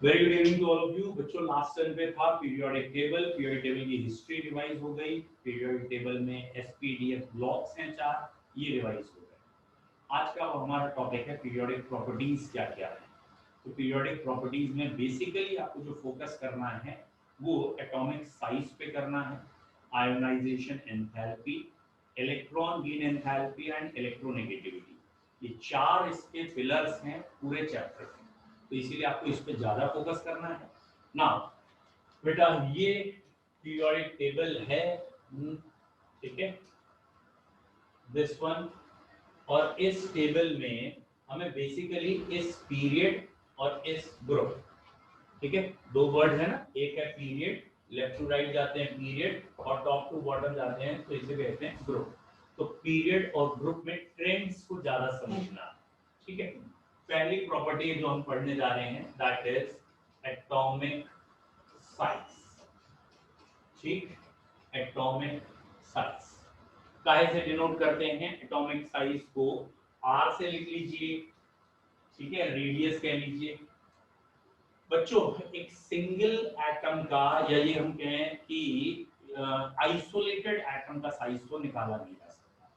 Very good evening to all of you बच्चों। Last turn पे था पीरियोडिक टेबल। पीरियोडिक टेबल की history revise हो गई। पीरियोडिक टेबल में एसपीडीएफ ब्लॉक्स हैं 4, ये रिवाइज हो गए। आज का हमारा टॉपिक है पीरियोडिक प्रॉपर्टीज क्या क्या है। तो पीरियोडिक प्रॉपर्टीज में बेसिकली आपको जो फोकस करना है वो एटॉमिक साइज पे करना है, ionisation enthalpy, electron gain enthalpy and electronegativity. ये 4 इसके पिलर्स हैं पूरे चैप्टर के, तो इसीलिए आपको इस पे ज्यादा फोकस करना है ना बेटा। ये पीरियोडिक टेबल है, ठीक है, दिस वन। और इस टेबल में हमें बेसिकली इस पीरियड और इस ग्रुप, ठीक है, दो वर्ड है ना, एक है पीरियड, लेफ्ट टू राइट जाते हैं पीरियड और टॉप टू बॉटम जाते हैं, तो इसे कहते हैं ग्रुप। तो पीरियड और ग्रुप में ट्रेंड्स को ज्यादा समझना, ठीक है। पहली प्रॉपर्टी जो हम पढ़ने जा रहे हैं दैट इज एटॉमिक साइज, ठीक। एटॉमिक साइज काहे से डिनोट करते हैं? एटॉमिक साइज को आर से लिख लीजिए, ठीक है, रेडियस कह लीजिए। बच्चों एक सिंगल एटम का, या ये हम कहें कि आइसोलेटेड एटम का साइज तो निकाला नहीं जा सकता।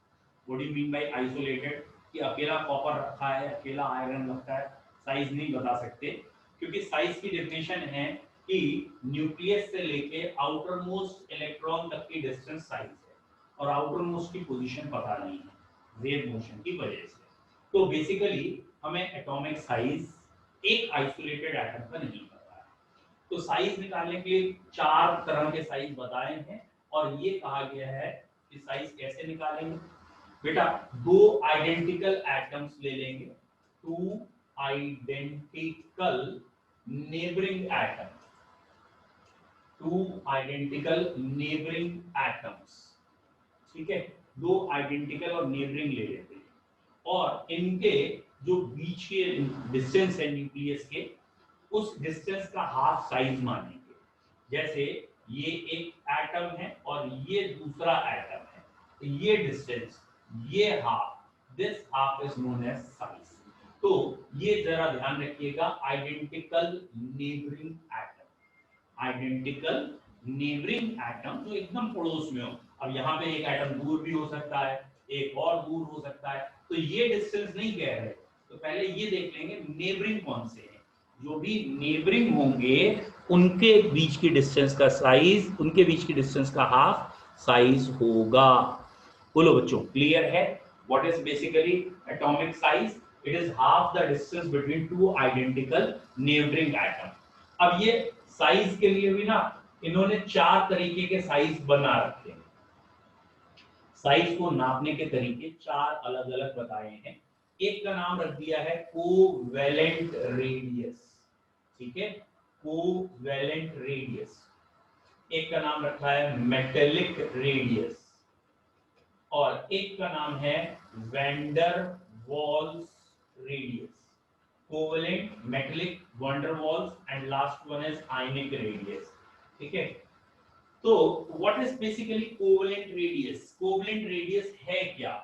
What do you mean by isolated? कि अकेला कॉपर रखा है, अकेला आयरन रखा है, साइज नहीं बता सकते, क्योंकि साइज की डेफिनेशन है कि न्यूक्लियस से लेके आउटर मोस्ट इलेक्ट्रॉन तक की डिस्टेंस साइज है, और आउटर मोस्ट की पोजीशन पता नहीं है वेव मोशन की वजह से। तो बेसिकली हमें एटॉमिक साइज एक आइसोलेटेड एटम का नहीं पता है। तो साइज निकालने के लिए 4 तरह के साइज बताए हैं, और ये कहा गया है कि साइज कैसे निकालेंगे बेटा। 2 आइडेंटिकल एटम्स ले लेंगे, 2 identical neighbouring atom, 2 identical neighbouring atoms, ठीक है। 2 आइडेंटिकल और नेबरिंग ले लेते हैं, और इनके जो बीच के डिस्टेंस है न्यूक्लियस के, उस डिस्टेंस का हाफ साइज मानेंगे। जैसे ये एक एटम है और ये दूसरा एटम है, तो ये डिस्टेंस, ये half, this half is known as size. तो ये जरा ध्यान रखिएगा, identical neighbouring atom, identical neighbouring atom जो एकदम पड़ोस में हो। अब यहाँ पे एक एटम दूर भी हो सकता है, एक और दूर हो सकता है, तो ये डिस्टेंस नहीं कह रहे। तो पहले ये देख लेंगे नेबरिंग कौन से हैं। जो भी नेबरिंग होंगे उनके बीच की डिस्टेंस का साइज, उनके बीच की डिस्टेंस का हाफ साइज होगा। बोलो बच्चों, क्लियर है? What is basically atomic size? It is half the distance between 2 identical neighbouring atom. अब ये साइज के लिए भी ना इन्होंने 4 तरीके के साइज बना रखे हैं। साइज को नापने के तरीके 4 अलग अलग बताए हैं। एक का नाम रख दिया है कोवेलेंट रेडियस, ठीक है, कोवेलेंट रेडियस। एक का नाम रखा है मेटेलिक रेडियस, और एक का नाम है wander walls radius. Covalent, metallic, wander walls and last one is ionic radius, ठीक है। तो what is basically covalent radius? Covalent radius है क्या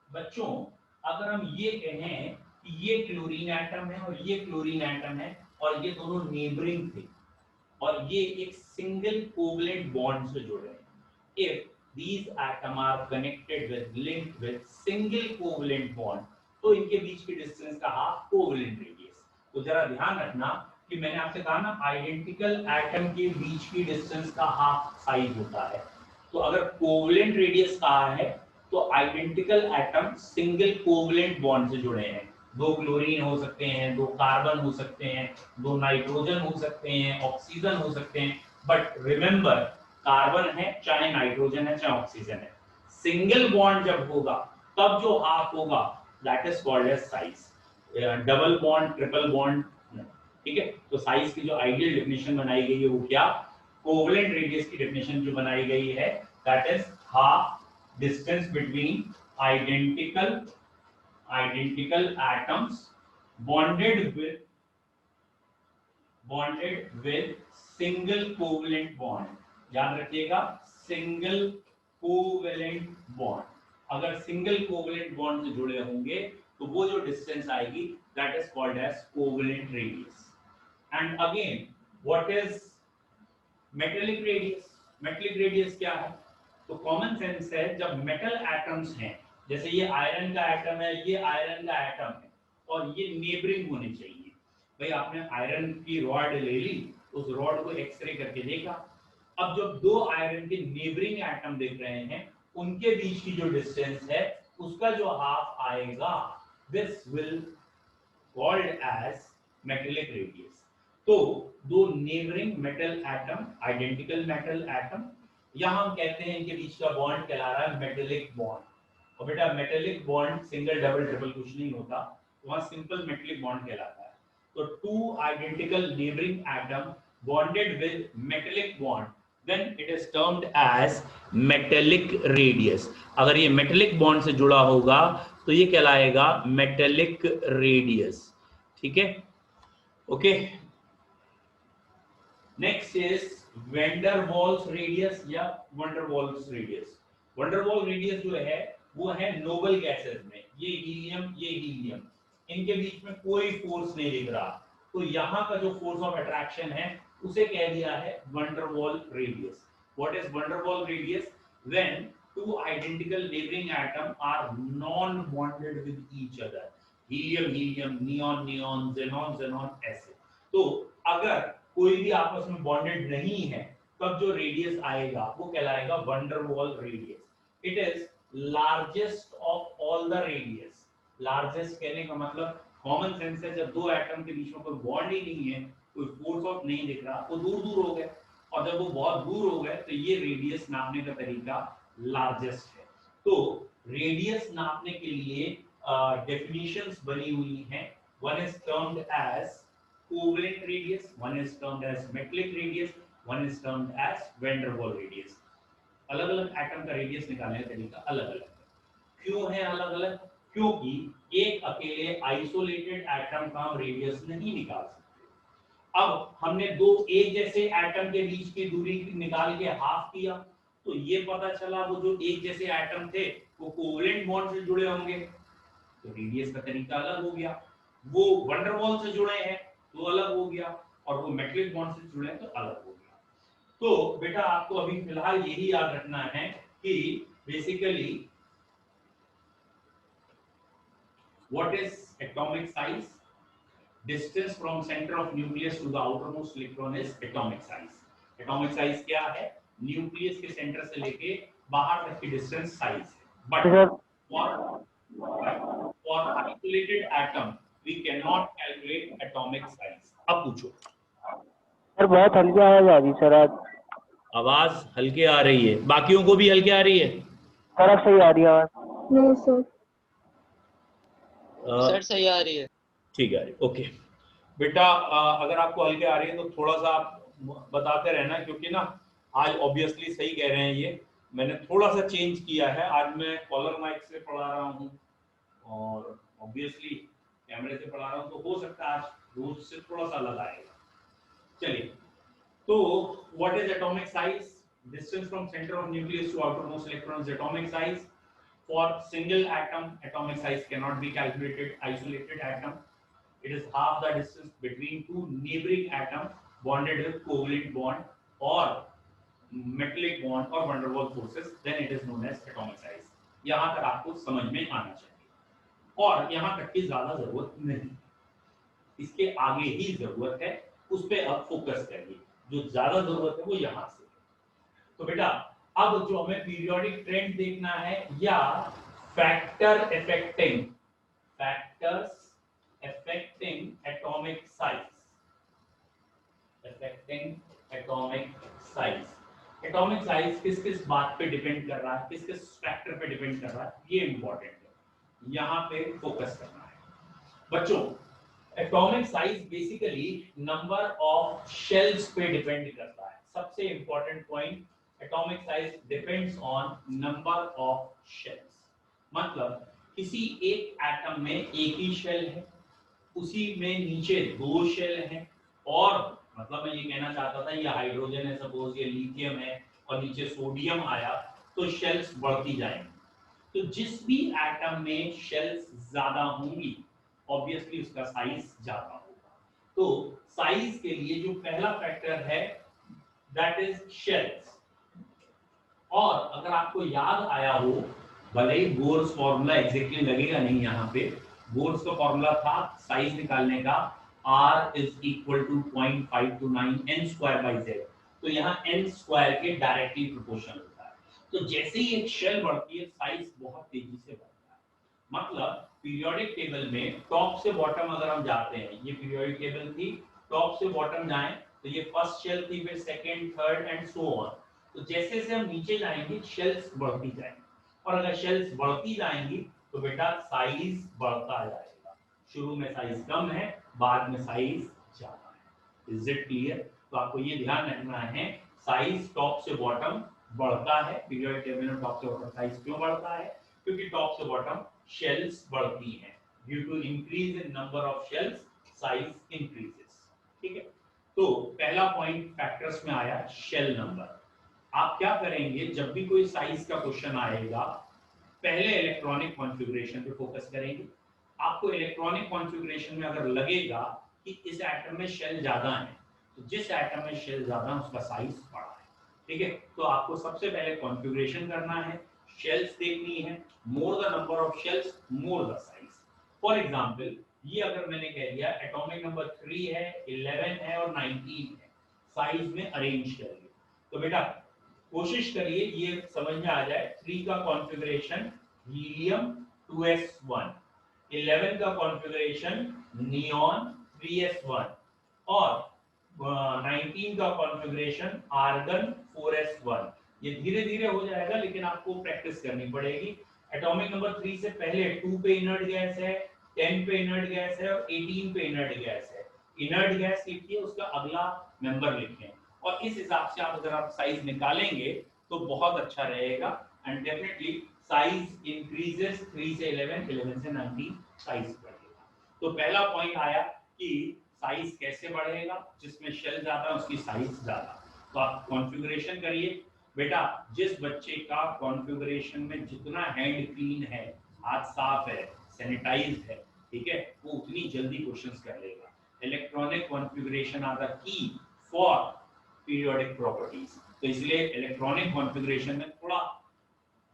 बच्चों? अगर हम ये कहें कि ये क्लोरीन एटम है और ये क्लोरीन एटम है, और ये दोनों नेबरिंग थे, और ये एक सिंगल कोवेलेंट बॉन्ड से जुड़े हैं, if these atom are connected with linked with single covalent bond, तो इनके बीच की डिस्टेंस का हाफ कोवेलेंट रेडियस। तो जरा ध्यान रखना कि मैंने आपसे कहा ना आइडेंटिकल एटम के बीच की डिस्टेंस का हाफ साइज होता है। तो अगर कोवेलेंट रेडियस कहा है तो identical atom single covalent bond से जुड़े हैं। 2 क्लोरीन हो सकते हैं, 2 कार्बन हो सकते हैं, 2 नाइट्रोजन हो सकते हैं, ऑक्सीजन हो सकते हैं, बट रिमेंबर कार्बन है चाहे नाइट्रोजन है चाहे ऑक्सीजन है, सिंगल बॉन्ड जब होगा तब जो हाफ होगा that is called as size. Double bond, triple bond, ठीक है। तो साइज की जो आइडियल डेफिनेशन बनाई गई है वो क्या? कोवेलेंट रेडियस की डेफिनेशन जो बनाई गई है that is half distance between identical atoms bonded with single covalent bond। याद रखिएगा सिंगल कोवेलेंट बॉन्ड, अगर सिंगल कोवेलेंट बॉन्ड से जुड़े होंगे तो वो जो डिस्टेंस आएगी that is called as covalent radius. And again what is metallic radius? Metallic radius क्या है? तो कॉमन सेंस है, जब मेटल एटम्स हैं, जैसे ये आयरन का एटम है, ये आयरन का एटम है और ये नेबरिंग होने चाहिए। भाई आपने आयरन की रॉड ले ली, उस रॉड को एक्सरे करके देखा, अब जब दो आयरन के नेबरिंग एटम देख रहे हैं, उनके बीच की जो डिस्टेंस है उसका जो हाफ आएगा, this will called as metallic radius. तो दो neighbouring metal atom, identical metal atom, यहां हम कहते हैं इनके बीच का बॉन्ड कहला रहा है मेटेलिक बॉन्ड। और बेटा metallic bond single double triple कुछ नहीं होता, वहां सिंपल मेटेलिक बॉन्ड कहलाता है। तो to identical neighbouring atom bonded with metallic bond, then it is termed as metallic radius। अगर ये मेटेलिक बॉन्ड से जुड़ा होगा तो ये कहलाएगा मेटेलिक रेडियस। ठीक है, okay. Next is van der Waals radius या वंडरवॉल्स रेडियस। वंडरवॉल रेडियस जो है वो है नोबल गैसेस में, ये हीलियम, इनके बीच में कोई फोर्स नहीं दिख रहा, तो यहाँ का जो फोर्स ऑफ अट्रैक्शन है उसे कह दिया है van der Waals radius. What is van der Waals radius? When two identical neighbouring atom are non bonded with each other, helium, neon, xenon, ऐसे। तो अगर कोई भी आपस में बॉन्डेड नहीं है, तब जो रेडियस आएगा वो कहलाएगा van der Waals radius. It is largest of all the radius. Largest कहने का मतलब कॉमन सेंस है, जब दो एटम के बीच में कोई बॉन्ड ही नहीं है, कोई फोर्स ऑफ नहीं दिख रहा, तो दूर हो गए, और जब वो बहुत दूर हो गए तो ये रेडियस नापने का तरीका लार्जेस्ट है। तो रेडियस नापने के लिए डेफिनेशंस बनी हुई हैं। One is termed as covalent radius, one is termed as metallic radius, one is termed as van der Waals radius. अलग अलग एटम का रेडियस निकालने का तरीका अलग अलग है। क्यों है अलग अलग? क्योंकि एक अकेले आइसोलेटेड एटम का हम रेडियस नहीं निकाल सकते। अब हमने दो एक जैसे एटम के बीच की दूरी निकाल के हाफ किया, तो ये पता चला वो जो एक जैसे एटम थे वो कोवेलेंट बॉन्ड से जुड़े होंगे, तो रेडियस का तरीका अलग हो गया। वो वंडरवॉल से जुड़े हैं तो अलग हो गया, और वो मेटेलिक बॉन्ड से जुड़े हैं तो अलग हो गया। तो बेटा आपको अभी फिलहाल यही याद रखना है कि basically what is atomic size, distance from center of nucleus to the outermost electron is atomic size। atomic size क्या है? न्यूक्लियस के सेंटर से लेके बाहर तक की डिस्टेंस साइज है। But for isolated atom we cannot calculate atomic size। अब पूछो सर, बहुत हल्की आवाज आ रही सर। आज आवाज हल्के आ रही है, बाकियों को भी हल्के आ रही है? सर अब सही आ रही है आवाज? No sir. सर सही आ रही है। ठीक है, ओके बेटा। अगर आपको हल्के आ रही है तो थोड़ा सा आप बताते रहना, क्योंकि ना आज ऑब्वियसली सही कह रहे हैं, ये मैंने थोड़ा सा चेंज किया है। आज मैं कॉलर माइक से पढ़ा रहा हूँ और ऑब्वियसली कैमरे से पढ़ा रहा हूँ, तो हो सकता है आज रोज से थोड़ा सा अलग आएगा। चलिए, तो what is atomic size? Distance from centre of nucleus to outermost electron is atomic size. For single atom, atomic size cannot be calculated. Isolated atom, it is half the distance between two neighboring atoms bonded with covalent bond or metallic bond or van der Waals forces. Then it is known as atomic size। यहाँ तक आपको समझ में आना चाहिए, और यहाँ तक की ज्यादा जरूरत नहीं, इसके आगे ही जरूरत है, उस पे अब फोकस करिए। जो ज्यादा जरूरत है वो यहाँ से। तो बेटा अब जो हमें पीरियोडिक ट्रेंड देखना है या factors affecting atomic size, atomic size किस किस बात पे डिपेंड कर रहा है, किस किस फैक्टर पे डिपेंड कर रहा है, ये इंपॉर्टेंट है, यहाँ पे फोकस करना है बच्चों। Atomic size basically number of shells पे डिपेंड करता है। सबसे important point, atomic size depends on number of shells. मतलब किसी एक एटम में एक ही शेल है, उसी में नीचे दो शेल हैं, और मतलब मैं ये कहना चाहता था ये हाइड्रोजन है, सपोज ये लिथियम है और नीचे सोडियम आया, तो शेल्स बढ़ती जाएंगी। तो जिस भी एटम में शेल्स ज्यादा होंगी ऑब्वियसली उसका साइज ज्यादा होगा। तो साइज के लिए जो पहला फैक्टर है दैट इज शेल्स। और अगर आपको याद आया हो, भले ही बोर्स फॉर्मूला एग्जैक्टली लगेगा नहीं यहाँ पे, बोर्स का फॉर्मूला था साइज निकालने का r is equal to 0.529 n square by z, तो यहाँ n स्क्वायर के डायरेक्टली प्रोपोर्शनल होता है। तो जैसे ही एक शेल बढ़ती है साइज बहुत तेजी से बढ़ता है। मतलब पीरियोडिक टेबल में टॉप से बॉटम अगर हम जाते हैं, ये पीरियोडिक टेबल थी, टॉप से बॉटम जाएं तो ये फर्स्ट शेल थी, फिर second, third and so on. तो जैसे जैसे हम नीचे जाएंगे शेल्स बढ़ती जाएंगी, और अगर शेल्स बढ़ती जाएंगी तो बेटा साइज बढ़ता जाएगा। शुरू में साइज कम है, बाद में साइज ज्यादा है। Is it clear? तो आपको ये ध्यान रखना है, साइज टॉप से बॉटम बढ़ता है। पीरियोडिक टेबल में टॉप से बॉटम साइज क्यों बढ़ता है? क्योंकि टॉप से बॉटम शेल्स बढ़ती हैं। Due to increase in number of shells size increases. ठीक है, तो पहला पॉइंट फैक्टर्स में आया शेल नंबर। आप क्या करेंगे, जब भी कोई साइज का क्वेश्चन आएगा पहले इलेक्ट्रॉनिक कॉन्फ़िगरेशन पे फोकस करेंगे। आपको इलेक्ट्रॉनिक कॉन्फ़िगरेशन में अगर लगेगा कि इस एटम में शेल ज्यादा है, तो जिस एटम में शेल ज्यादा है उसका साइज बड़ा है। ठीक है, तो आपको सबसे पहले कॉन्फ़िगरेशन करना है, शेल्स देखनी है, more the number of shells more the size. For example ये अगर मैंने कह दिया एटॉमिक नंबर 3 है, 11 है और 19 है, साइज में अरेंज करिए। तो बेटा कोशिश करिए ये समझ में आ जाए, 3 का कॉन्फ़िगरेशन हीलियम 2s1, 11 का कॉन्फ़िगरेशन नियॉन 3s1 और 19 का कॉन्फ़िगरेशन आर्गन 4s1। ये धीरे धीरे हो जाएगा लेकिन आपको प्रैक्टिस करनी पड़ेगी। एटॉमिक नंबर 3 से पहले 2 पे इनर्ट गैस है, 10 पे इनर्ट गैस है और 18 पे इनर्ट गैस है। इनर्ट गैस लिखिए, उसका अगला मेंबर लिखें, और इस हिसाब से आप अगर आप साइज निकालेंगे तो बहुत अच्छा रहेगा। एंड डेफिनेटली साइज इंक्रीजेस 3 से 11, 11 से 19 साइज बढ़ेगा। तो पहला पॉइंट आया कि साइज कैसे बढ़ेगा, जिसमें शेल ज्यादा उसकी साइज ज्यादा। तो आप कॉन्फ़िगरेशन करिए। बेटा जिस बच्चे का कॉन्फ़िगरेशन में जितना हैंड क्लीन है, हाथ साफ है, सैनिटाइज है, ठीक है, वो उतनी जल्दी क्वेश्चंस कर लेगा। Electronic configuration are the key for periodic properties. तो इसलिए इलेक्ट्रॉनिक कॉन्फ़िगरेशन में थोड़ा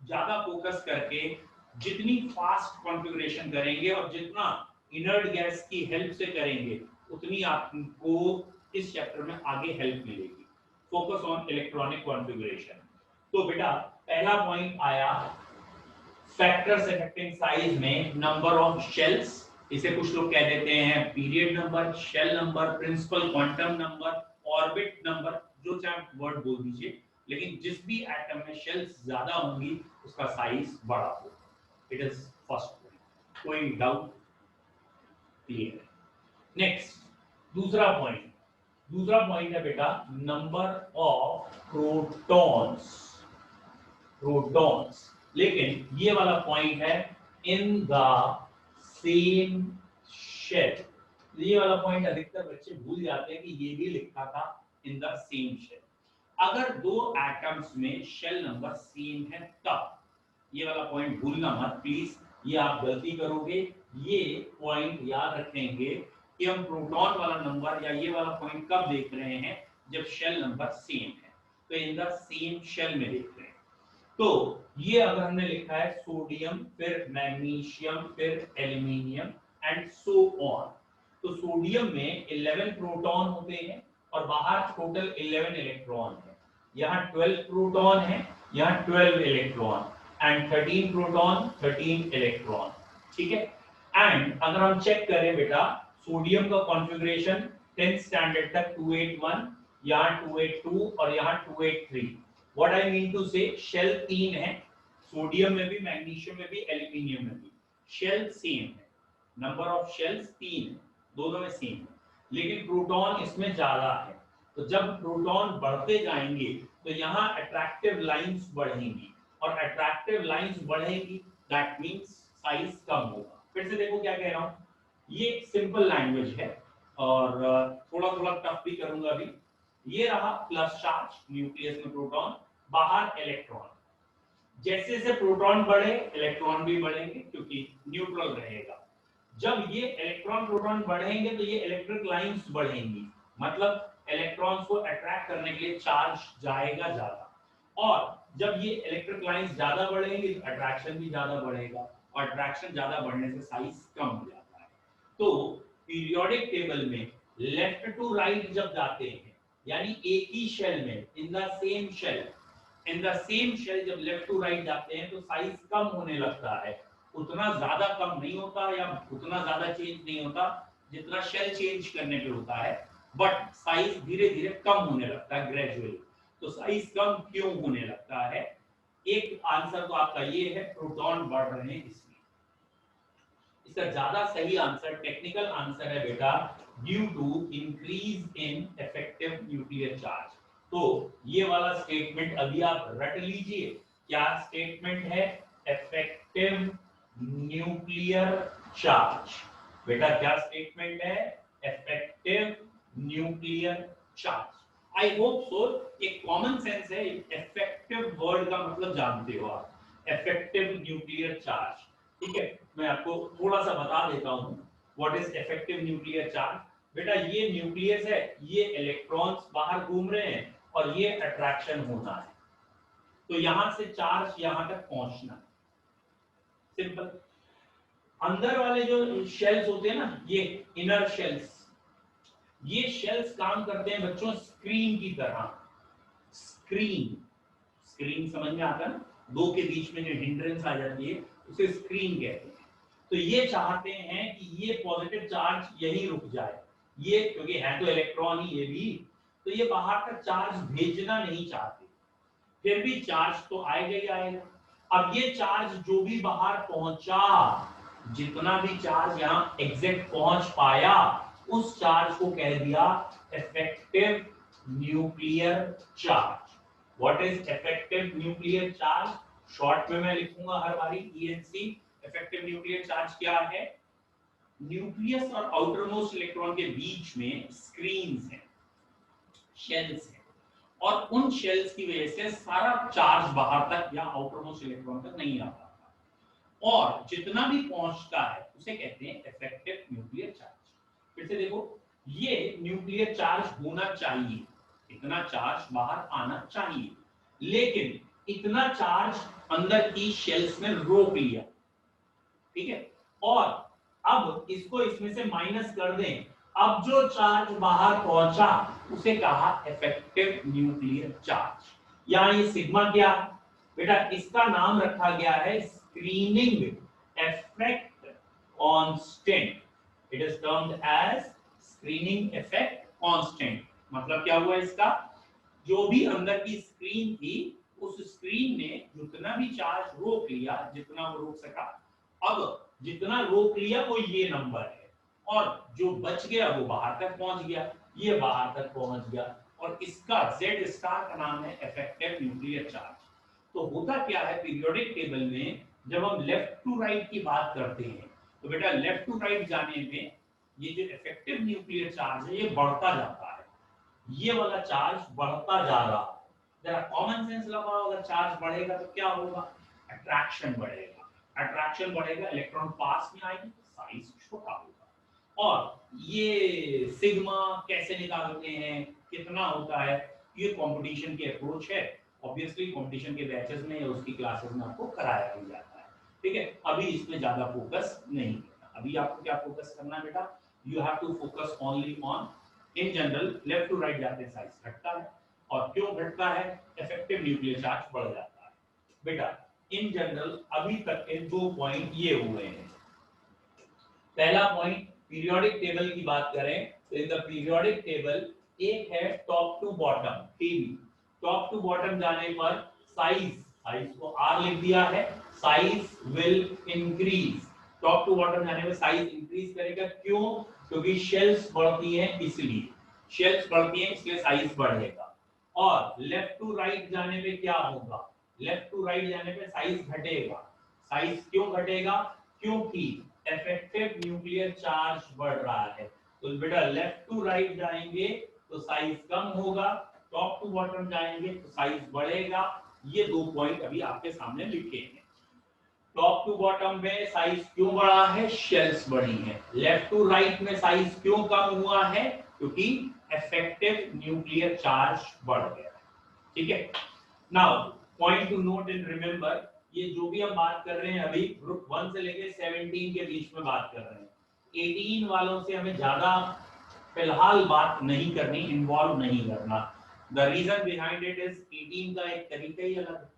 ज्यादा फोकस करके जितनी फास्ट कॉन्फ़िगरेशन करेंगे और जितना इनर्ट गैस की हेल्प से करेंगे उतनी आपको इस चैप्टर में आगे हेल्प मिलेगी। Focus on electronic configuration. तो बेटा पहला पॉइंट आया फैक्टर्स अफेक्टिंग साइज में नंबर ऑफ शेल्स, इसे कुछ लोग कह देते हैं period number, shell number, principal quantum number, orbit number, जो चाहे वर्ड बोल दीजिए, लेकिन जिस भी एटम में शेल्स ज्यादा होंगी उसका साइज बड़ा होगा। It is first point. कोई डाउट? क्लियर है? नेक्स्ट दूसरा पॉइंट है बेटा नंबर ऑफ प्रोटॉन्स। लेकिन ये वाला पॉइंट है इन द सेम शेल। ये वाला पॉइंट अधिकतर बच्चे भूल जाते हैं कि ये भी लिखा था इन द सेम शेल। अगर दो एटम्स में शेल नंबर सेम है तब, ये वाला पॉइंट भूलना मत प्लीज, ये आप गलती करोगे। ये पॉइंट याद रखेंगे कि हम प्रोटॉन वाला नंबर या ये वाला पॉइंट कब देख रहे हैं, जब शेल नंबर सेम है, तो इन द सेम शेल में देख रहे हैं। तो ये अगर हमने लिखा है सोडियम, फिर मैग्नीशियम, फिर एल्यूमिनियम एंड सो ऑन, तो सोडियम में 11 प्रोटॉन होते हैं और बाहर टोटल 11 इलेक्ट्रॉन है। यहाँ 12 प्रोटॉन है, यहाँ 12 इलेक्ट्रॉन एंड 13 प्रोटॉन 13 इलेक्ट्रॉन। ठीक है, एंड अगर हम चेक करें बेटा सोडियम का कॉन्फ़िगरेशन 10th स्टैंडर्ड तक 281, यहाँ 282 और यहाँ 283। व्हाट आई मीन टू से, शेल 3 है, सोडियम में भी, मैग्नीशियम में भी, एल्यूमिनियम में भी शेल सेम है, नंबर ऑफ शेल्स 3 है, दोनों में सेम है, लेकिन प्रोटॉन इसमें ज्यादा है। तो जब प्रोटॉन बढ़ते जाएंगे तो यहाँ अट्रैक्टिव लाइंस बढ़ेंगी, और अट्रैक्टिव लाइंस बढ़ेंगी दैट मींस साइज कम होगा। फिर से देखो क्या कह रहा हूँ, ये सिंपल लैंग्वेज है और थोड़ा थोड़ा टफ भी करूंगा अभी। ये रहा प्लस चार्ज, न्यूक्लियस में प्रोटॉन, बाहर इलेक्ट्रॉन। जैसे जैसे प्रोटॉन बढ़े इलेक्ट्रॉन भी बढ़ेंगे क्योंकि न्यूट्रल रहेगा। जब ये इलेक्ट्रॉन प्रोटॉन बढ़ेंगे तो ये इलेक्ट्रिक लाइंस बढ़ेंगी, मतलब इलेक्ट्रॉन्स को अट्रैक्ट करने के लिए चार्ज जाएगा ज्यादा, और जब ये इलेक्ट्रिक लाइंस ज्यादा बढ़ेंगी तो अट्रैक्शन भी ज्यादा बढ़ेगा, और अट्रैक्शन ज्यादा बढ़ने से साइज कम हो जाता है। तो पीरियोडिक टेबल में लेफ्ट टू राइट जब जाते हैं, यानी एक ही शेल में इन द सेम शेल जब लेफ्ट टू राइट जाते हैं तो साइज कम होने लगता है। उतना ज्यादा कम नहीं होता या उतना ज्यादा चेंज नहीं होता जितना शेल चेंज करने पे होता है, बट साइज धीरे धीरे कम होने लगता है ग्रेजुअली। तो साइज कम क्यों होने लगता है? एक आंसर तो आपका ये है, प्रोटॉन बढ़ रहे हैं इसलिए। इसका ज्यादा सही आंसर, टेक्निकल आंसर है बेटा, due to increase in effective nuclear charge. तो ये वाला स्टेटमेंट अभी आप रट लीजिए। क्या स्टेटमेंट है? Effective nuclear charge. बेटा क्या स्टेटमेंट है? Effective nuclear charge. I hope so एक कॉमन सेंस है, इफेक्टिव वर्ड का मतलब जानते हो आप, इफेक्टिव न्यूक्लियर चार्ज। ठीक है, मैं आपको थोड़ा सा बता देता हूं what is effective nuclear charge. बेटा ये न्यूक्लियस है, ये इलेक्ट्रॉन्स बाहर घूम रहे हैं और ये अट्रैक्शन होना है, तो यहां से चार्ज यहां तक पहुंचना है, सिंपल। अंदर वाले जो शेल्स होते हैं ना, ये इनर शेल्स, ये शेल्स काम करते हैं बच्चों स्क्रीन की तरह। स्क्रीन, स्क्रीन समझ में आता है ना, दो के बीच में जो हिंड्रेंस आ जाती है उसे स्क्रीन कहते हैं। तो ये चाहते हैं कि ये पॉजिटिव चार्ज यहीं रुक जाए, ये क्योंकि है तो इलेक्ट्रॉन ही ये भी, तो ये बाहर तक चार्ज भेजना नहीं चाहते, फिर भी चार्ज तो आएगा ही आएगा। अब ये चार्ज जो भी बाहर पहुंचा, जितना भी चार्ज यहाँ एग्जैक्ट पहुंच पाया, उस चार्ज को कह दिया effective nuclear charge. What is effective nuclear charge? Short में मैं लिखूंगा हर बारी ईएनसी। इफेक्टिव न्यूक्लियर चार्ज क्या है? न्यूक्लियस और आउटरमोस्ट इलेक्ट्रॉन के बीच में स्क्रीन्स हैं, शेल्स हैं, और उन शेल्स की वजह से सारा चार्ज बाहर तक या आउटरमोस्ट इलेक्ट्रॉन तक नहीं आता, और जितना भी पहुंचता है उसे कहते हैं इफेक्टिव न्यूक्लियर चार्ज। फिर से देखो, ये न्यूक्लियर चार्ज होना चाहिए, इतना चार्ज बाहर आना चाहिए, लेकिन इतना चार्ज अंदर की शेल्स में रोक लिया, ठीक है, और अब इसको इसमें से माइनस कर दें, अब जो चार्ज बाहर पहुंचा उसे कहा इफेक्टिव न्यूक्लियर चार्ज। यहां ये सिग्मा क्या बेटा? इसका नाम रखा गया है screening effect constant. It is termed as screening effect constant. मतलब क्या हुआ इसका? जो भी अंदर की स्क्रीन थी, उस स्क्रीन ने जितना भी चार्ज रोक लिया, जितना वो रोक सका, अब जितना रोक लिया वो ये नंबर है, और जो बच गया वो बाहर तक पहुंच गया, ये बाहर तक पहुंच गया, और इसका Z स्टार का नाम है इफेक्टिव न्यूक्लियर चार्ज। तो होता क्या है पीरियोडिक टेबल में, जब हम लेफ्ट टू राइट की बात करते हैं, तो बेटा लेफ्ट टू राइट जाने में ये जो इफेक्टिव न्यूक्लियर चार्ज है ये बढ़ता जाता है, ये वाला चार्ज बढ़ता जा रहा है। जरा कॉमन सेंस लगाओ, अगर चार्ज बढ़ेगा तो क्या होगा? अट्रैक्शन बढ़ेगा, अट्रैक्शन बढ़ेगा, इलेक्ट्रॉन पास में आएगी, साइज छोटा होगा। और ये सिग्मा कैसे निकालते हैं, कितना होता है, ये कंपटीशन की अप्रोच है। ऑब्वियसली कंपटीशन के बैचेस में या उसकी क्लासेस में आपको कराया भी जाता है, ठीक है। अभी इसमें ज्यादा फोकस नहीं करना, अभी आपको क्या फोकस करना है बेटा? You have to focus only on, in general left to right जाते हैं साइज घटता है, और क्यों घटता है? इफेक्टिव न्यूक्लियर चार्ज बढ़ जाता है। बेटा इन जनरल अभी तक के दो पॉइंट ये हुए हैं। पहला पॉइंट, पीरियोडिक टेबल की बात करें तो इन द पीरियोडिक टेबल एक है top to bottom, TV. Top to bottom जाने पर साइज, साइज को R लिख दिया है, size will increase. Top to bottom जाने पर साइज इंक्रीज करेगा, क्यों? क्योंकि शेल्स बढ़ती हैं, इसलिए शेल्स बढ़ती हैं इसलिए साइज बढ़ेगा। और लेफ्ट टू राइट जाने पे क्या होगा? लेफ्ट टू राइट जाने पे साइज घटेगा। साइज क्यों घटेगा? क्योंकि इफेक्टिव न्यूक्लियर चार्ज बढ़ रहा है। तो बेटा लेफ्ट टू राइट जाएंगे तो साइज कम होगा, टॉप टू बॉटम जाएंगे तो साइज बढ़ेगा। ये दो पॉइंट अभी आपके सामने लिखे हैं। टॉप टू बॉटम में साइज क्यों बढ़ा है? शेल्स बढ़ी हैं। लेफ्ट टू राइट में साइज क्यों कम हुआ है? क्योंकि इफेक्टिव न्यूक्लियर चार्ज बढ़ गया। ठीक है, now point two note and remember, ये जो भी हम बात कर रहे हैं अभी ग्रुप 1 से लेके 17 के बीच में बात कर रहे हैं। 18 वालों से हमें ज्यादा फिलहाल बात नहीं करनी, इन्वॉल्व नहीं करना। The reason behind it is 18 का एक तरीका ही अलग है।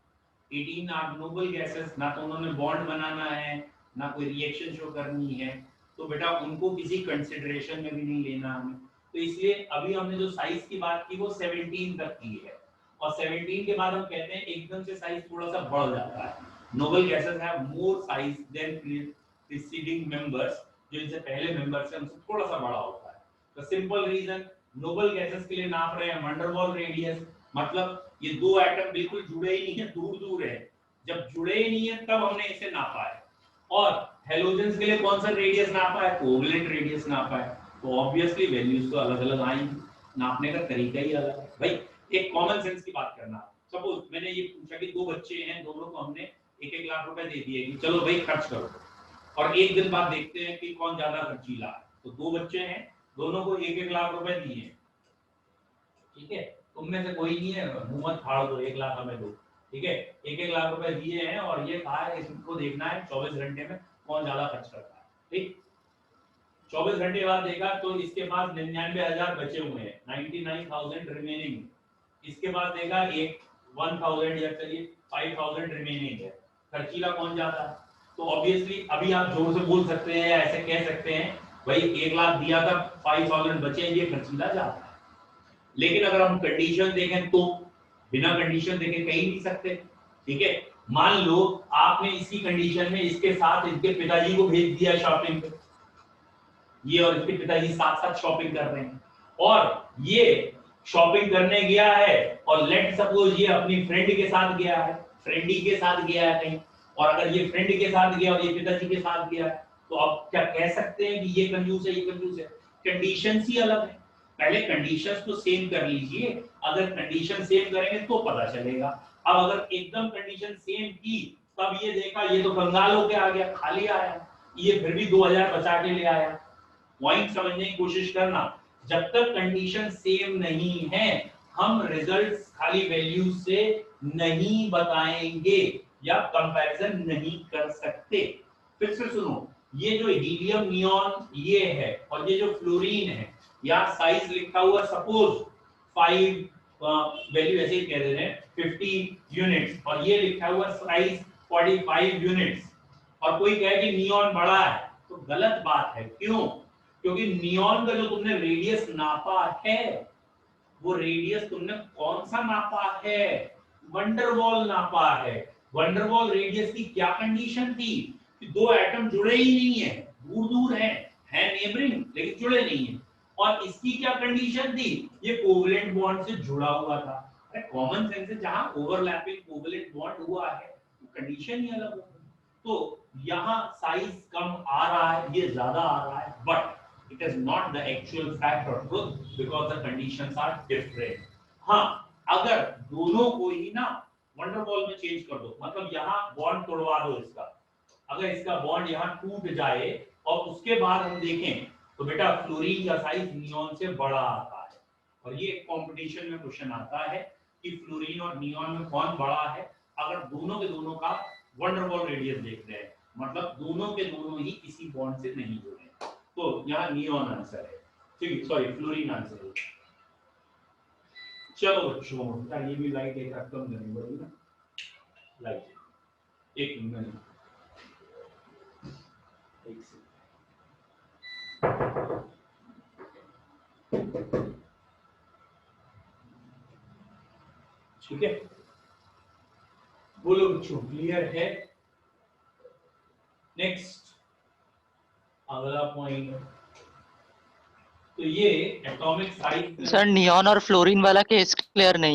18 आर नोबल गैसेस, ना तो उन्होंने बॉन्ड बनाना है, ना कोई रिएक्शन शो करनी है, तो बेटा उनको किसी कंसिडरेशन में भी नहीं लेना हमें। तो इसलिए अभी हमने जो साइज की बात की वो 17 तक की है, और 17 के बाद हम कहते हैं एकदम से साइज थोड़ा सा बढ़ जाता है। Noble gases have more size than preceding members, जो इनसे पहले मेंबर्स हैं उनसे थोड़ा सा बड़ा होता है। The simple reason, noble gases के लिए नाप रहे हैं वैन डर वाल रेडियस, मतलब ये दो एटम बिल्कुल जुड़े ही नहीं है, दूर दूर है। जब जुड़े ही नहीं है तब हमने इसे नापा है। और हेलोजेंस के लिए कौन सा रेडियस नापा है? कोवेलेंट रेडियस नापा है। तो ऑब्वियसली वैल्यूज तो अलग अलग आएंगी, नापने का तरीका ही अलग है। भाई एक कॉमन सेंस की बात करना, सपोज मैंने ये पूछा कि दो बच्चे हैं, दोनों को हमने 1-1 लाख रुपए दे दिए कि चलो भाई खर्च करो, और एक दिन बाद देखते हैं कि कौन ज्यादा खर्चीला है। तो दो बच्चे हैं, दोनों को 1-1 लाख रुपए दिए, ठीक है, तुम में से कोई नहीं है मुंह मत फाड़ दो 1 लाख हमें दो, ठीक है, 1-1 लाख रुपए दिए हैं और ये कहा है इसको देखना है 24 घंटे में कौन ज्यादा खर्च करता है। ठीक, 24 घंटे बाद देखा तो इसके पास 99,000 बचे हुए हैं, 99,000 रिमेनिंग। इसके बाद देखा एक 1000 या चलिए 5000 रिमेनिंग है, खर्चीला कौन जाता है? तो ऑब्वियसली अभी आप जोर से बोल सकते हैं या ऐसे कह सकते हैं भाई 1 लाख दिया था 5000 बचे, ये खर्चीला जाता है। लेकिन अगर हम कंडीशन देखें तो बिना कंडीशन देखे कह ही नहीं सकते। ठीक है, मान लो आपने इसी कंडीशन में इसके साथ इनके पिताजी को भेज दिया शॉपिंग पे, ये और इसके पिताजी साथ साथ शॉपिंग कर रहे हैं, और ये शॉपिंग करने गया है और लेट सपोज ये अपनी फ्रेंड के साथ गया है, फ्रेंडी के साथ गया है कहीं, और अगर ये फ्रेंड के साथ गया और ये पिताजी के साथ गया है, तो अब क्या कह सकते हैं कि ये कंजूस है, ये कंजूस है? कंडीशंस ही अलग है। पहले कंडीशंस तो सेम कर लीजिए, अगर कंडीशन सेम करेंगे तो पता चलेगा। अब अगर एकदम कंडीशन सेम की, तब ये देखा ये तो कंगाल होके आ गया, खाली आया, ये फिर भी 2000 बचा के ले आया। पॉइंट समझने की कोशिश करना, जब तक कंडीशन सेम नहीं है हम रिजल्ट्स खाली वैल्यूज से नहीं बताएंगे या कंपैरिजन नहीं कर सकते। फिर से सुनो, ये जो हीलियम नियॉन ये है और ये जो फ्लोरीन है, यहाँ साइज लिखा हुआ सपोज 5 वैल्यू ऐसे ही कह रहे हैं 50 यूनिट्स, और ये लिखा हुआ साइज 45 यूनिट्स, और कोई कहे कि नियॉन बड़ा है, तो गलत बात है। क्यों? क्योंकि नियॉन का जो तुमने रेडियस नापा है, वो रेडियस तुमने कौन सा नापा है? वंडरवॉल नापा है। वंडरवॉल रेडियस की क्या कंडीशन थी कि दो एटम जुड़े ही नहीं है, दूर दूर हैं, है नेबरिंग लेकिन जुड़े नहीं है। और इसकी क्या कंडीशन थी? ये कोवेलेंट बॉन्ड से जुड़ा हुआ था। अरे कॉमन सेंस है, जहां ओवरलैपिंग कोवेलेंट बॉन्ड हुआ है कंडीशन ही अलग होगी। तो यहाँ साइज कम आ रहा है, ये ज्यादा आ रहा है, but it is not the actual fact or truth because the conditions are different. हाँ, अगर दोनों को ही ना वंडरवॉल में चेंज कर दो, मतलब यहाँ बॉन्ड तोड़वा दो इसका, अगर इसका बॉन्ड यहाँ टूट जाए और उसके बाद हम देखें तो बेटा फ्लोरीन का साइज नियॉन से बड़ा आता है। और ये कंपटीशन में क्वेश्चन आता है कि फ्लोरीन और नियॉन में कौन बड़ा है, अगर दोनों के दोनों का वंडरवॉल रेडियस देख रहे हैं, मतलब दोनों के दोनों ही किसी बॉन्ड से नहीं जुड़े, तो यहाँ नियॉन आंसर है। ठीक है, सॉरी फ्लोरीन आंसर है। चलो बच्चों, ये भी लाइट एक कम करनी पड़ेगी ना, लाइट एक मिनट, एक सेकंड। ठीक है, बोलो बच्चों, क्लियर है? नेक्स्ट अगला पॉइंट, तो ये एटॉमिक साइज। सर नियॉन और फ्लोरीन वाला केस क्लियर नहीं।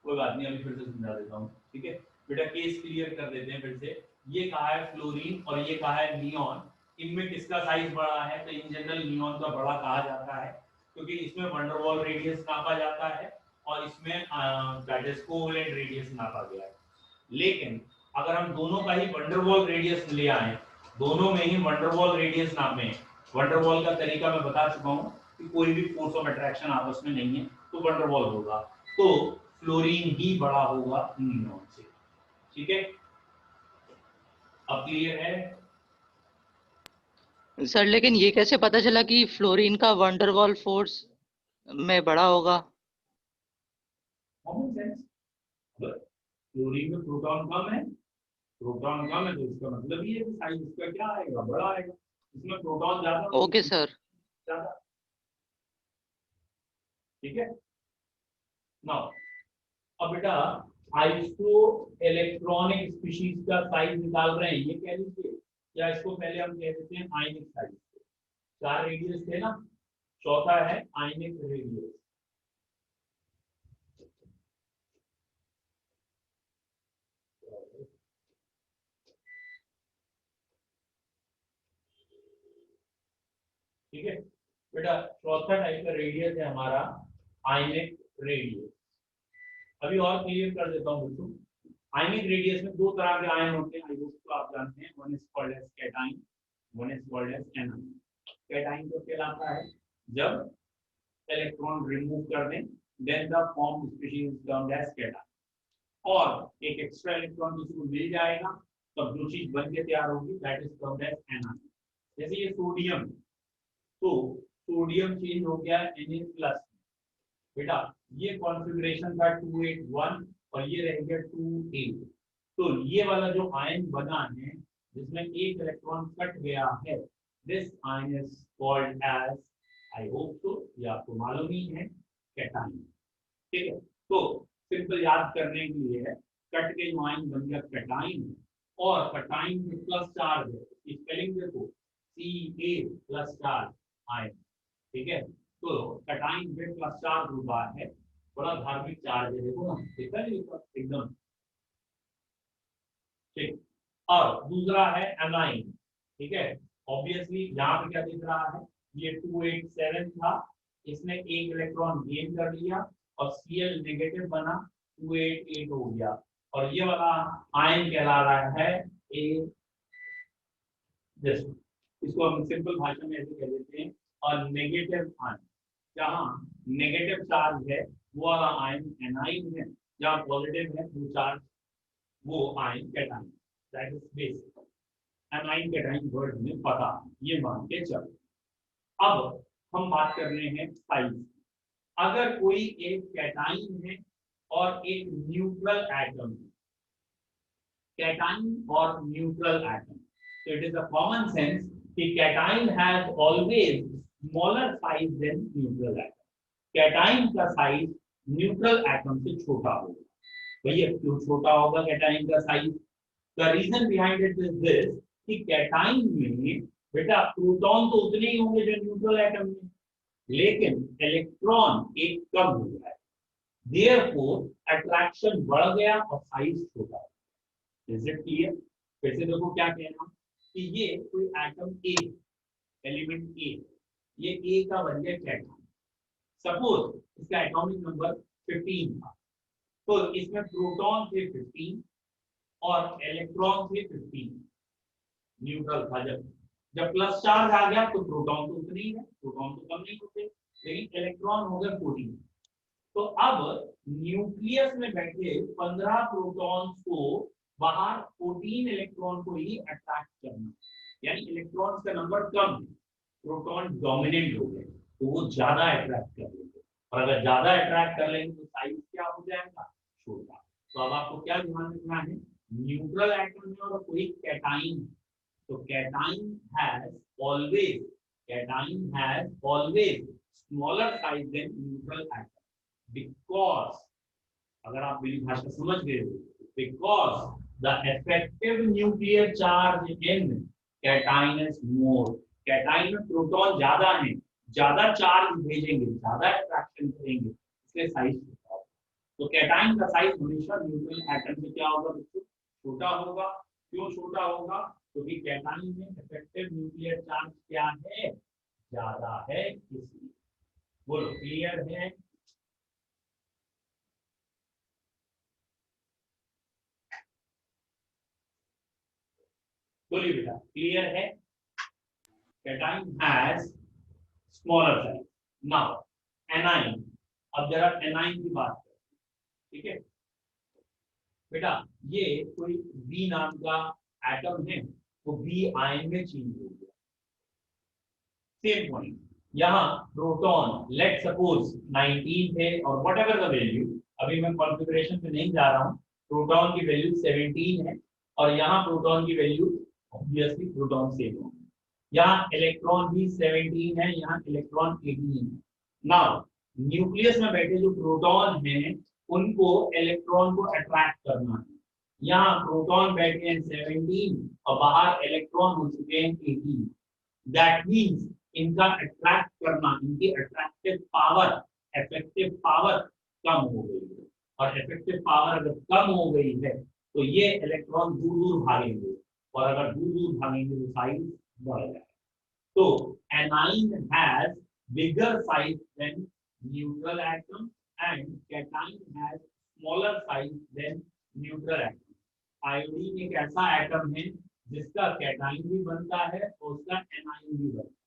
कोई बात नहीं, अभी फिर से समझा देता हूँ। ठीक है बेटा, केस क्लियर कर देते हैं फिर से। ये कहा है फ्लोरीन और ये कहा है नियॉन, इनमें किसका साइज बड़ा है? तो इन जनरल नियॉन का बड़ा कहा जाता है, क्योंकि इसमें वंडरवॉल रेडियस नापा जाता है और इसमें दैट इज कोवेलेंट रेडियस नापा गया है। लेकिन अगर हम दोनों का ही वंडरवॉल रेडियस ले आए, दोनों में ही वंडरवॉल रेडियस नापे, वंडरवॉल का तरीका मैं बता चुका हूं कि कोई भी फोर्स ऑफ अट्रैक्शन आपस में नहीं है तो वंडरवॉल होगा, तो फ्लोरीन ही बड़ा होगा नियॉन से। ठीक है, अब क्लियर है? सर लेकिन ये कैसे पता चला कि फ्लोरीन का वंडरवॉल फोर्स में बड़ा होगा? Common sense. फ्लोरीन में प्रोटॉन कम है, प्रोटॉन कम है तो इसका मतलब ये है कि साइज इसका क्या आएगा, बड़ा आएगा। इसमें प्रोटॉन ज्यादा तो ओके सर। ज्यादा। ठीक है, नाउ अब बेटा आइसो इलेक्ट्रॉनिक स्पीशीज का साइज निकाल रहे हैं, ये कह लीजिए, या इसको पहले हम कह देते हैं आयनिक साइज। 4 रेडियस थे ना, चौथा है आयनिक रेडियस। ठीक है बेटा, चौथा टाइप का रेडियस है हमारा आयनिक रेडियस। अभी और क्लियर कर देता हूँ बच्चों। आयनिक रेडियस में दो तरह के आयन होते हैं, आई होप तो आप जानते हैं। One is called as cation, one is called as anion. Cation तो कहलाता है जब इलेक्ट्रॉन रिमूव कर दें, then the formed species is termed as cation. और एक एक्स्ट्रा इलेक्ट्रॉन किसी को मिल जाएगा तब जो चीज बन के तैयार होगी that is termed as anion. जैसे ये सोडियम, तो सोडियम चेंज हो गया Na प्लस। बेटा ये कॉन्फ़िगरेशन था 281 और ये रह गया 28। तो ये वाला जो आयन बना है जिसमें एक इलेक्ट्रॉन कट गया है, this ion is called as, I hope तो ये आपको मालूम ही है, कैटाइन। ठीक है, तो सिंपल याद करने के लिए है, कट के जो आयन बन गया कैटाइन, और कैटाइन में प्लस चार्ज है, इसकी स्पेलिंग देखो Ca प्लस चार्ज आयन। ठीक है, तो कैटाइन में प्लस चार्ज हुआ है, बड़ा धार्मिक चार्ज है, देखो ना, ठीक है एकदम। ठीक, और दूसरा है एनाइन। ठीक है, ऑब्वियसली यहाँ पे क्या दिख रहा है, ये 287 था, इसने एक इलेक्ट्रॉन गेन कर लिया और Cl नेगेटिव बना, 288 हो गया। और ये वाला आयन कहला रहा है ए, जस्ट इसको हम सिंपल भाषा में ऐसे कह देते हैं, और नेगेटिव आयन। जहाँ नेगेटिव चार्ज है वो वाला आयन एनाइन है, जहाँ पॉजिटिव है वो चार्ज, वो ion cation. That is basic A9 cation word में पता, ये मान के चलो। अब हम बात कर रहे हैं साइज। अगर कोई एक कैटाइन है और एक न्यूट्रल एटम है, कैटाइन और neutral atom, so it is a common sense कि cation has always smaller size than neutral atom। Cation का साइज न्यूट्रल एटम से छोटा होगा। भैया क्यों छोटा होगा कैटाइन का size? The reason behind it is this कि कैटाइन में बेटा प्रोटॉन तो उतने ही होंगे जो न्यूट्रल एटम में, लेकिन इलेक्ट्रॉन एक कम हो गया है, देयरफॉर अट्रैक्शन बढ़ गया और साइज छोटा हो गया। Is it clear? फिर से देखो क्या कह रहा हूं कि ये कोई एटम ए, एलिमेंट ए, ये ए का बन गया कैटाइन। सपोज इसका एटॉमिक नंबर 15 था, तो इसमें प्रोटॉन थे 15 और इलेक्ट्रॉन थे 15। न्यूट्रल था, जब जब प्लस चार्ज आ गया तो प्रोटॉन तो उतने ही है, प्रोटॉन तो कम नहीं होते, लेकिन इलेक्ट्रॉन हो गए 14। तो अब न्यूक्लियस में बैठे 15 प्रोटॉन्स को बाहर 14 इलेक्ट्रॉन को ही अट्रैक्ट करना, यानी इलेक्ट्रॉन्स का नंबर कम है, प्रोटॉन डोमिनेंट हो गए तो वो ज्यादा अट्रैक्ट कर लेंगे, और अगर ज्यादा अट्रैक्ट कर लेंगे तो साइज क्या हो जाएगा, छोटा। तो अब आपको क्या ध्यान रखना है, न्यूट्रल एटम में और कोई कैटाइन, तो cation has always smaller size than neutral atom, because, अगर आप मेरी भाषा समझ गए हो, because the effective nuclear charge in cation is more. Cation में प्रोटॉन ज्यादा है, ज्यादा चार्ज भेजेंगे, ज्यादा अट्रैक्शन करेंगे, इसलिए साइज छोटा होगा। तो कैटाइन का साइज हमेशा न्यूट्रल एटम से क्या होगा बच्चों, छोटा होगा। क्यों छोटा होगा? क्योंकि कैटाइन में इफेक्टिव न्यूक्लियर चार्ज क्या है, ज्यादा है, इसलिए। बोलो क्लियर है? बोलिए बेटा, क्लियर है? Cation has smaller size. Now A9, अब जरा एनाइन की बात करें, ठीक है बेटा। ये कोई बी नाम का एटम है, तो बी आयन में चेंज हो गया। सेम पॉइंट यहाँ प्रोटॉन लेट सपोज 19 थे और वट एवर द वैल्यू, अभी मैं कॉन्फ़िगरेशन पे नहीं जा रहा हूँ, प्रोटॉन की वैल्यू 17 है और यहाँ प्रोटॉन की वैल्यू ऑब्वियसली प्रोटॉन सेम हो, यहाँ इलेक्ट्रॉन भी 17 है, यहाँ इलेक्ट्रॉन 18 है। नाउ न्यूक्लियस में बैठे जो प्रोटॉन हैं उनको इलेक्ट्रॉन को अट्रैक्ट करना है। यहाँ प्रोटॉन बैठे हैं 17 और बाहर इलेक्ट्रॉन हो चुके हैं 18। दैट मीन्स इनका अट्रैक्ट करना, इनकी अट्रैक्टिव पावर, इफेक्टिव पावर कम हो गई है। और इफेक्टिव पावर अगर कम हो गई है तो ये इलेक्ट्रॉन दूर दूर भागेंगे, और अगर दूर दूर भागेंगे तो साइज बढ़ जाएगा। तो anion has bigger size than neutral atom and cation has smaller size than neutral atom. Iodine एक ऐसा एटम है जिसका कैटाइन भी बनता है और उसका एनाइन भी बनता है।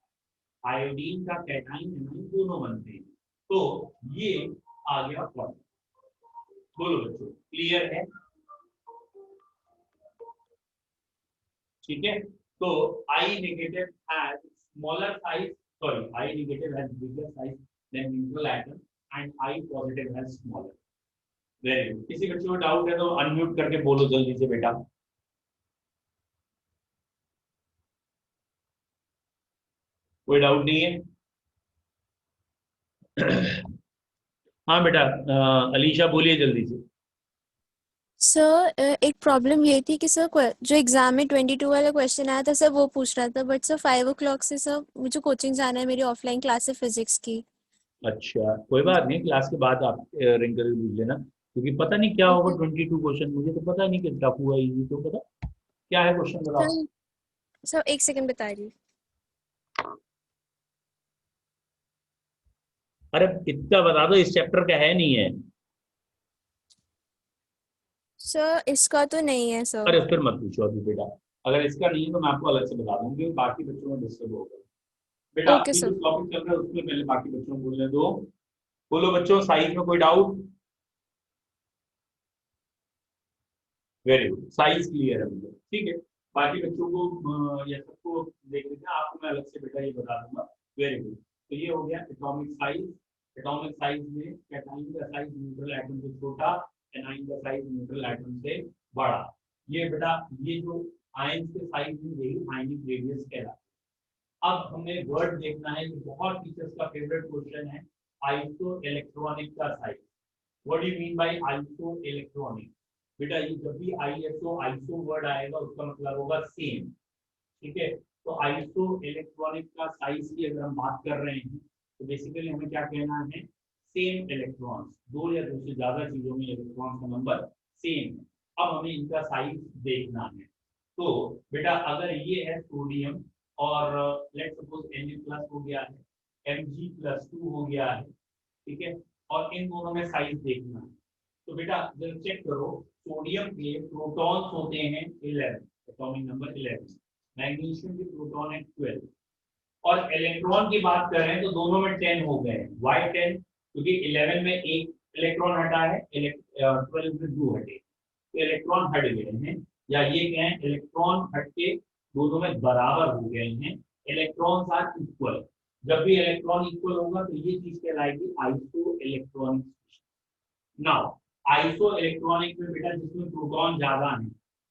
आयोडीन का कैटाइन एनाइन दोनों बनते हैं। तो ये आ गया पॉइंट। बोलो बच्चों, क्लियर है? ठीक है, तो I negative has smaller size, sorry, I negative has bigger size than neutral atom and I positive has smaller. Very good. किसी बच्चे को डाउट है तो अनम्यूट करके बोलो जल्दी से बेटा। कोई डाउट नहीं है? हाँ बेटा, अलीशा बोलिए जल्दी से। सर एक प्रॉब्लम ये थी कि सर जो एग्जाम में 22 वाला क्वेश्चन आया था सर वो पूछ रहा था, बट सर 5 o'clock से सर मुझे कोचिंग जाना है, मेरी ऑफलाइन क्लास है फिजिक्स की। अच्छा कोई बात नहीं, क्लास के बाद आप रिंग करके पूछ लेना, क्योंकि पता नहीं क्या होगा। ओके 22 क्वेश्चन, मुझे तो पता नहीं कि टफ हुआ इजी, तो पता क्या है क्वेश्चन बताओ। सर। सर एक सेकंड बता रही। अरे इतना बता दो, इस चैप्टर का है नहीं है। सर इसका तो नहीं है सर। अरे फिर मत पूछो अभी बेटा, अगर इसका नहीं है तो मैं आपको अलग से बता दूंगी, बाकी बच्चों में डिस्टर्ब होगा बेटा। ओके अभी जो सर। टॉपिक चल रहा है उसमें पहले बाकी बच्चों को बोलने दो। बोलो बच्चों, साइज में कोई doubt? Very good, size clear है मुझे, ठीक है। बाकी बच्चों को या सबको देख लेते हैं, आपको मैं अलग से बेटा ये बता दूंगा। वेरी गुड, तो ये हो गया एटॉमिक साइज। एटॉमिक साइज में कैटाइन का साइज न्यूट्रल एटम से छोटा, एनाइन का साइज न्यूट्रल एटम से बड़ा। ये बेटा ये जो आयन के साइज में यही आयनिक रेडियस कहलाता है। अब हमें वर्ड देखना है, कि बहुत टीचर्स का फेवरेट क्वेश्चन है, आइसो इलेक्ट्रॉनिक का size. What do you mean by iso electronic? बेटा ये जब भी आइसो वर्ड आएगा उसका मतलब होगा सेम, ठीक है। तो आइसो इलेक्ट्रॉनिक का साइज की अगर हम बात कर रहे हैं तो बेसिकली हमें क्या कहना है, सेम इलेक्ट्रॉन्स, दो या दो से ज्यादा चीजों में इलेक्ट्रॉन्स का नंबर सेम है। अब हमें इनका साइज देखना है। तो बेटा अगर ये है सोडियम और लेट्स सपोज Na+ हो गया है, Mg+2 हो गया है, ठीक है, और इन दोनों में साइज देखना है। तो बेटा जरा चेक करो, सोडियम के प्रोटॉन्स होते हैं 11, एटॉमिक नंबर 11, मैग्नीशियम के प्रोटॉन है 12, और इलेक्ट्रॉन की बात करें तो दोनों में 10 हो गए। वाई 10? क्योंकि 11 में एक इलेक्ट्रॉन हटा है, 12 में 2 हटे, तो इलेक्ट्रॉन हट गए हैं, या ये कहें इलेक्ट्रॉन हट के दोनों में बराबर हो गए हैं। Electrons are equal. जब भी इलेक्ट्रॉन इक्वल होगा तो ये चीज कहलाएगी isoelectronic. Now isoelectronic में बेटा जिसमें प्रोटॉन ज्यादा है,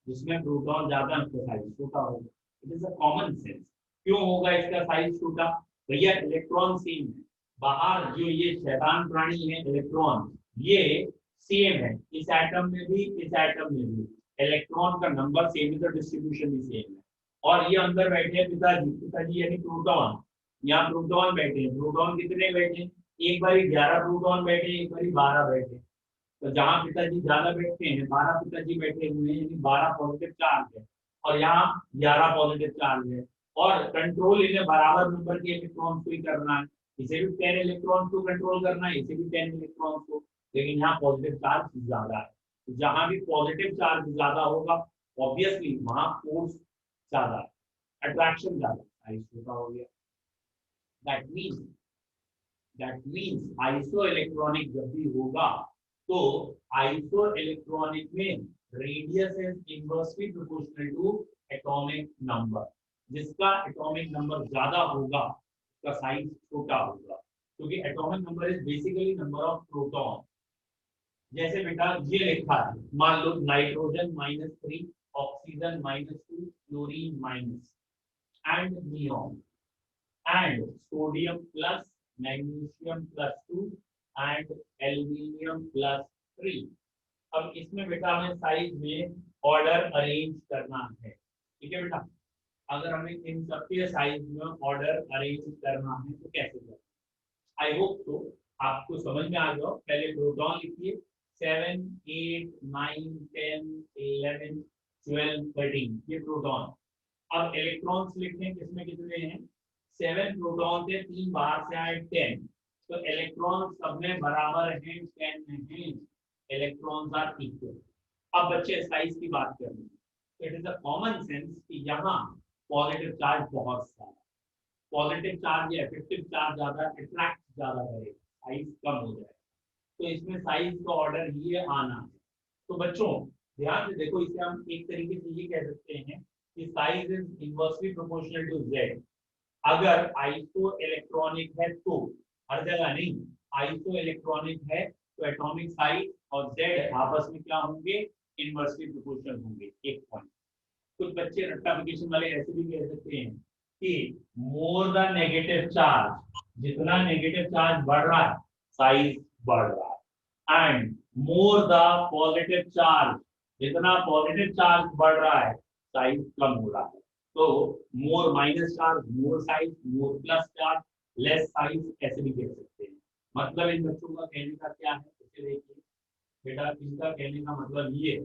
जिसमें प्रोटॉन ज्यादा है उसका साइज छोटा होगा। It is a common sense. क्यों होगा इसका साइज छोटा? भैया इलेक्ट्रॉन सेम है, बाहर जो ये शैतान प्राणी है इलेक्ट्रॉन, ये सेम है, इस एटम में भी इस एटम में भी इलेक्ट्रॉन का नंबर सेम है, तो डिस्ट्रीब्यूशन भी सेम है। और ये अंदर बैठे हैं पिताजी, पिताजी यानी प्रोटॉन, यहाँ प्रोटॉन बैठे हैं। प्रोटॉन कितने बैठे हैं? एक बारी 11 प्रोटॉन बैठे, एक बारी 12 बैठे। तो जहाँ पिताजी ज्यादा बैठते हैं, 12 पिताजी बैठे हुए हैं, यानी 12 पॉजिटिव चार्ज है, और यहाँ 11 पॉजिटिव चार्ज है। और कंट्रोल इन्हें बराबर नंबर के इलेक्ट्रॉन को ही करना है, इसे भी 10 इलेक्ट्रॉन को कंट्रोल करना है, इसे भी 10 इलेक्ट्रॉन को, लेकिन यहाँ पॉजिटिव चार्ज ज्यादा है। तो जहां भी पॉजिटिव चार्ज ज्यादा होगा ऑब्वियसली वहां फोर्स ज्यादा, अट्रैक्शन ज्यादा, साइज छोटा हो गया। दैट मीन्स आइसो इलेक्ट्रॉनिक जब भी होगा तो आइसो इलेक्ट्रॉनिक में radius is inversely proportional to atomic number. जिसका एटॉमिक नंबर ज्यादा होगा उसका साइज छोटा होगा, क्योंकि atomic number is basically number of proton. जैसे बेटा ये लिखा है, मान लो nitrogen -3, oxygen -2, chlorine minus and neon and sodium plus, magnesium +2 and aluminium +3। अब इसमें बेटा हमें साइज में ऑर्डर अरेंज करना है, ठीक है बेटा। अगर हमें इन सबके साइज में ऑर्डर अरेंज करना है तो कैसे करें? आई होप तो आपको समझ में आ जाओ। पहले प्रोटॉन लिखिए 7, 8, 9, 10, 11, 12, 13, ये प्रोटॉन। अब इलेक्ट्रॉन्स लिखते हैं, किसमें कितने हैं? 7 प्रोटॉन थे, 3 बाहर से आए 10, तो इलेक्ट्रॉन सब में बराबर हैं, 10 में हैं, इलेक्ट्रॉन्स आर इक्वल। अब बच्चे साइज की बात कर रहे हैं, तो it is a common sense कि यहाँ पॉजिटिव चार्ज बहुत सारा, पॉजिटिव चार्ज या इफेक्टिव चार्ज ज्यादा अट्रैक्ट ज्यादा करेगा, साइज कम हो जाए, तो इसमें साइज का ऑर्डर ये आना है। तो बच्चों ध्यान से देखो, इसे हम एक तरीके से ये कह सकते हैं कि size is inversely proportional to Z. अगर आइसो इलेक्ट्रॉनिक है तो, हर जगह नहीं, आइसो इलेक्ट्रॉनिक है तो एटॉमिक साइज और जेड आपस में क्या होंगे? इनवर्सली प्रोपोर्शनल होंगे। एक पॉइंट। कुछ बच्चे रट्टाफिकेशन वाले ऐसे भी कह सकते हैं कि मोर द नेगेटिव चार्ज, जितना नेगेटिव चार्ज बढ़ रहा है साइज बढ़ रहा है, and more the positive charge, जितना पॉजिटिव चार्ज बढ़ रहा है साइज कम हो रहा है। तो मोर माइनस चार्ज मोर साइज, मोर प्लस चार्ज लेस साइज, ऐसे भी कह सकते हैं। मतलब इन बच्चों का कहने का क्या है, इसे देखिए बेटा, इनका कहने का मतलब ये है,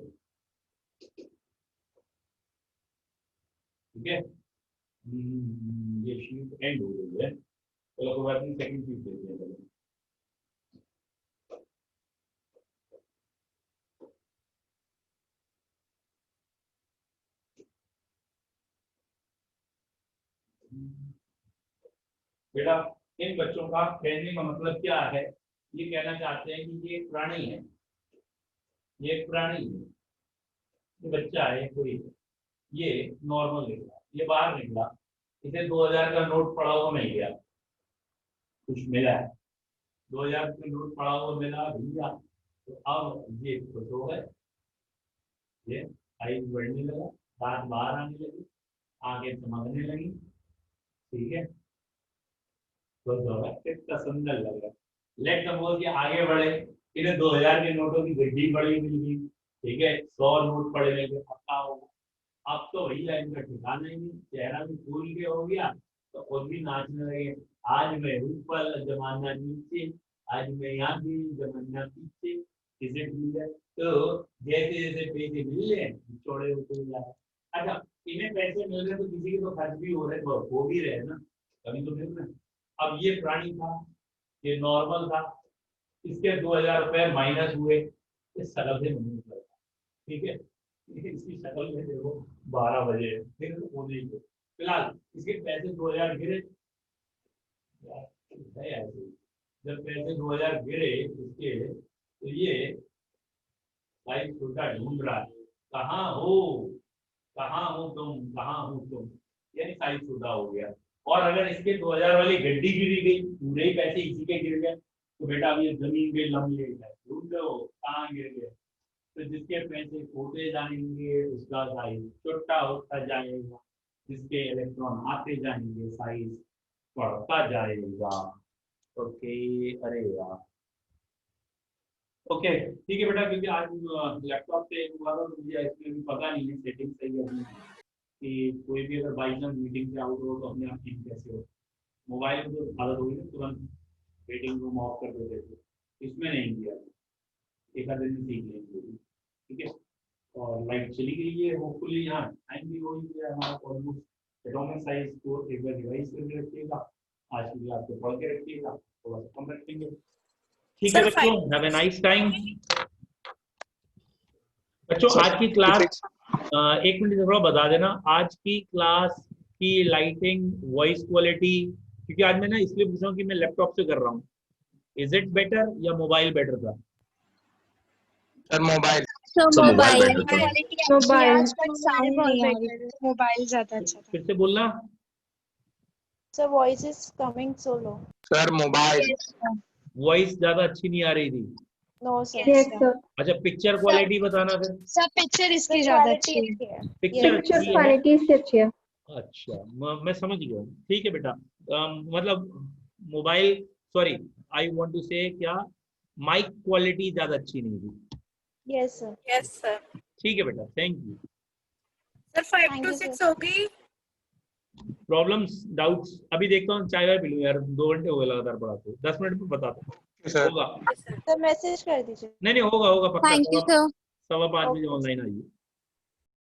ठीक है। ये शीट एंड हो गई है, चलो कोई बात नहीं, सेकंड शीट देखते हैं। बेटा इन बच्चों का कहने का मतलब क्या है, ये कहना चाहते हैं कि ये एक प्राणी है, ये एक प्राणी है, ये बच्चा है कोई, ये नॉर्मल निकला, ये बाहर निकला, इसे 2000 का नोट पड़ा हुआ मिल गया, कुछ मिला है, 2000 का नोट पड़ा हुआ मिला भैया, तो अब ये खुश हो गए, ये साइज बढ़ने लगा, दांत बाहर आने लगे, आगे चमकने लगी, ठीक है, खुश हो गए, कितना सुंदर लग रहा है। लेट सपोज ये आगे बढ़े, इन्हें 2000 के नोटों की गड्डी बड़ी मिल गई, ठीक है, 100 नोट पड़े लगे, अब क्या होगा? अब तो भैया इनका ठिकाना ही नहीं, चेहरा भी फूल के हो गया, तो खुद भी नाचने लगे, आज मैं ऊपर जमाना नीचे, आज मैं यहाँ भी जमाना पीछे, इसे ठीक है। तो जैसे जैसे पैसे मिल रहे हैं छोड़े होते जा रहे। अच्छा, इन्हें पैसे मिल रहे तो किसी के तो खर्च भी हो रहे, तो हो भी रहे ना, कभी तो मिल रहे। अब ये प्राणी था, ये नॉर्मल था, इसके 2000 रुपए माइनस हुए, इस शक्ल से नहीं निकलता, ठीक है, इसकी शक्ल में देखो 12 बजे फिलहाल इसके पैसे 2000 गिरे, ऐसे जब पैसे 2000 गिरे इसके, तो ये भाई छोटा ढूंढ रहा है, कहाँ हो तुम, कहाँ हो तुम, यानी साइज छोटा हो गया। और अगर इसके 2000 वाली गड्डी गिरी गई, पूरे ही पैसे इसी के गिर गए, तो बेटा अब ये जमीन पे लम लेगा, ढूंढ लो कहाँ गिर गए। तो जिसके पैसे खोते जाएंगे उसका साइज छोटा होता जाएगा, जिसके इलेक्ट्रॉन आते जाएंगे साइज बढ़ता जाएगा। ओके, अरे यार, ओके ठीक है बेटा, क्योंकि आज लैपटॉप से हुआ था तो मुझे इसमें भी पता नहीं है सेटिंग सही है कि कोई भी अगर बाई चांस मीटिंग से आउट हो तो अपने आप ठीक कैसे हो। मोबाइल में जो हालत होगी ना, तुरंत वेटिंग रूम ऑफ कर देते थे, इसमें नहीं किया, एक आध दिन सीख लेंगे, ठीक है। और लाइट चली गई है, होपफुली यहाँ टाइम भी हो ही गया हमारा ऑलमोस्ट। एटॉमिक साइज को एक बार रिवाइज करके रखिएगा, आज की क्लास को पढ़ के रखिएगा, थोड़ा सा कम रखेंगे, ठीक है बच्चों। हैव ए नाइस टाइम बच्चों। आज की क्लास एक मिनट थोड़ा बता देना आज की क्लास की लाइटिंग, वॉइस क्वालिटी, क्योंकि आज मैं ना इसलिए पूछ रहा हूँ कि मैं लैपटॉप से कर रहा हूँ, इज इट बेटर या मोबाइल बेटर था? Sir mobile. Sir mobile mobile ज्यादा अच्छा था। फिर से बोलना। Sir, voice is coming so low. Sir mobile. Voice ज्यादा अच्छी नहीं आ रही थी। No, sir. अच्छा पिक्चर क्वालिटी बताना फिर। सब पिक्चर इसकी The ज्यादा quality अच्छी is है। here. Picture Yes. अच्छी है। इससे अच्छी है। अच्छा मैं समझ गया हूँ, ठीक है बेटा। मतलब mobile, sorry I want to say क्या माइक क्वालिटी ज्यादा अच्छी नहीं थी। Yes, sir. Yes sir. ठीक है बेटा, thank you. Sir 5 Thank to you, 6 होगी। Problems, doubts? अभी देखता हूँ, चाय वाय पी लूँ यार, 2 घंटे हो गए लगातार पढ़ाते हुए, 10 मिनट में बताता हूँ। सर होगा Sir, message कर दीजिए। नहीं होगा पक्का। Thank you sir. 5:15 बजे Okay. ऑनलाइन आइए।